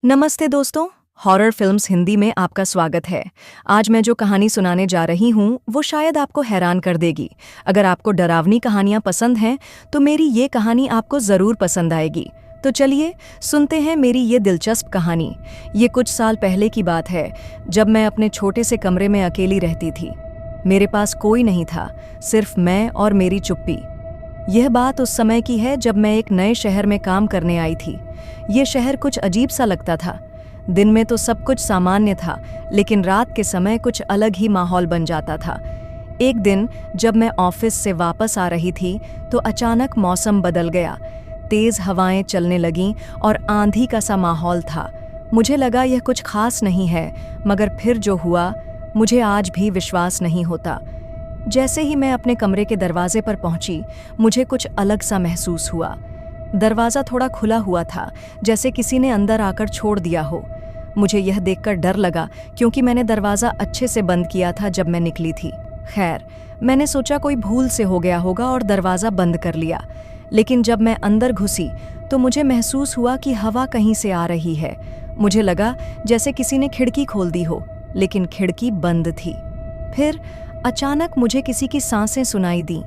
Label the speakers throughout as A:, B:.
A: नमस्ते दोस्तों, horror films Hindi में आपका स्वागत है। आज मैं जो कहानी सुनाने जा रही हूँ वो शायद आपको हैरान कर देगी। अगर आपको डरावनी कहानियाँ पसंद हैं तो मेरी ये कहानी आपको ज़रूर पसंद आएगी। तो चलिए सुनते हैं मेरी ये दिलचस्प कहानी। ये कुछ साल पहले की बात है, जब मैं अपने छोटे से कमरे में अकेली रहती थी। मेरे पास कोई नहीं था, सिर्फ मैं और मेरी चुप्पी। यह बात उस समय की है जब मैं एक नए शहर में काम करने आई थी। ये शहर कुछ अजीब सा लगता था। दिन में तो सब कुछ सामान्य था, लेकिन रात के समय कुछ अलग ही माहौल बन जाता था। एक दिन जब मैं ऑफिस से वापस आ रही थी तो अचानक मौसम बदल गया। तेज हवाएं चलने लगीं और आंधी का सा माहौल था। मुझे लगा यह कुछ खास नहीं है, मगर फिर जो हुआ मुझे आज भी विश्वास नहीं होता। जैसे ही मैं अपने कमरे के दरवाजे पर पहुंची, मुझे कुछ अलग सा महसूस हुआ। दरवाज़ा थोड़ा खुला हुआ था, जैसे किसी ने अंदर आकर छोड़ दिया हो। मुझे यह देखकर डर लगा, क्योंकि मैंने दरवाज़ा अच्छे से बंद किया था जब मैं निकली थी। खैर, मैंने सोचा कोई भूल से हो गया होगा और दरवाज़ा बंद कर लिया। लेकिन जब मैं अंदर घुसी तो मुझे महसूस हुआ कि हवा कहीं से आ रही है। मुझे लगा जैसे किसी ने खिड़की खोल दी हो, लेकिन खिड़की बंद थी। फिर अचानक मुझे किसी की सांसें सुनाई दी,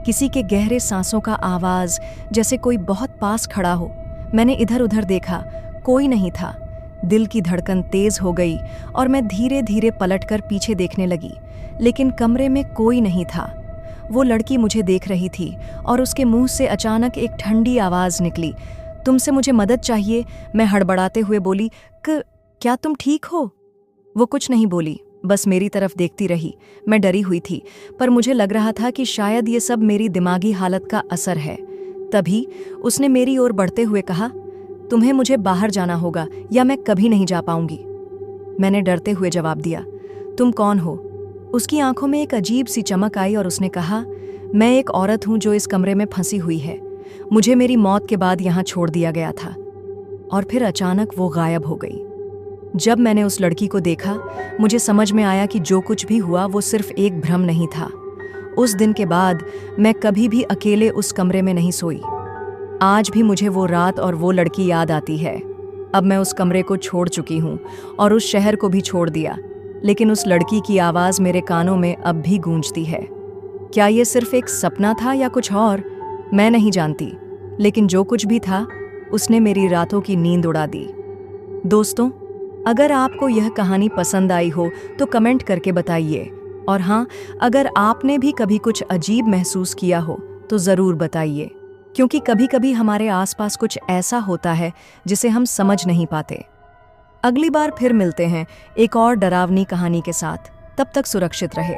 A: किसी के गहरे सांसों का आवाज़, जैसे कोई बहुत पास खड़ा हो। मैंने इधर उधर देखा, कोई नहीं था। दिल की धड़कन तेज हो गई और मैं धीरे धीरे पलटकर पीछे देखने लगी, लेकिन कमरे में कोई नहीं था। वो लड़की मुझे देख रही थी और उसके मुंह से अचानक एक ठंडी आवाज़ निकली, तुमसे मुझे मदद चाहिए। मैं हड़बड़ाते हुए बोली, क्या तुम ठीक हो? वो कुछ नहीं बोली, बस मेरी तरफ देखती रही। मैं डरी हुई थी, पर मुझे लग रहा था कि शायद ये सब मेरी दिमागी हालत का असर है। तभी उसने मेरी ओर बढ़ते हुए कहा, तुम्हें मुझे बाहर जाना होगा या मैं कभी नहीं जा पाऊंगी। मैंने डरते हुए जवाब दिया, तुम कौन हो? उसकी आंखों में एक अजीब सी चमक आई और उसने कहा, मैं एक औरत हूं जो इस कमरे में फंसी हुई है। मुझे मेरी मौत के बाद यहाँ छोड़ दिया गया था। और फिर अचानक वो गायब हो गई। जब मैंने उस लड़की को देखा, मुझे समझ में आया कि जो कुछ भी हुआ वो सिर्फ एक भ्रम नहीं था। उस दिन के बाद मैं कभी भी अकेले उस कमरे में नहीं सोई। आज भी मुझे वो रात और वो लड़की याद आती है। अब मैं उस कमरे को छोड़ चुकी हूँ और उस शहर को भी छोड़ दिया, लेकिन उस लड़की की आवाज़ मेरे कानों में अब भी गूंजती है। क्या ये सिर्फ एक सपना था या कुछ और? मैं नहीं जानती, लेकिन जो कुछ भी था उसने मेरी रातों की नींद उड़ा दी। दोस्तों, अगर आपको यह कहानी पसंद आई हो तो कमेंट करके बताइए। और हाँ, अगर आपने भी कभी कुछ अजीब महसूस किया हो तो ज़रूर बताइए, क्योंकि कभी कभी हमारे आसपास कुछ ऐसा होता है जिसे हम समझ नहीं पाते। अगली बार फिर मिलते हैं एक और डरावनी कहानी के साथ। तब तक सुरक्षित रहे।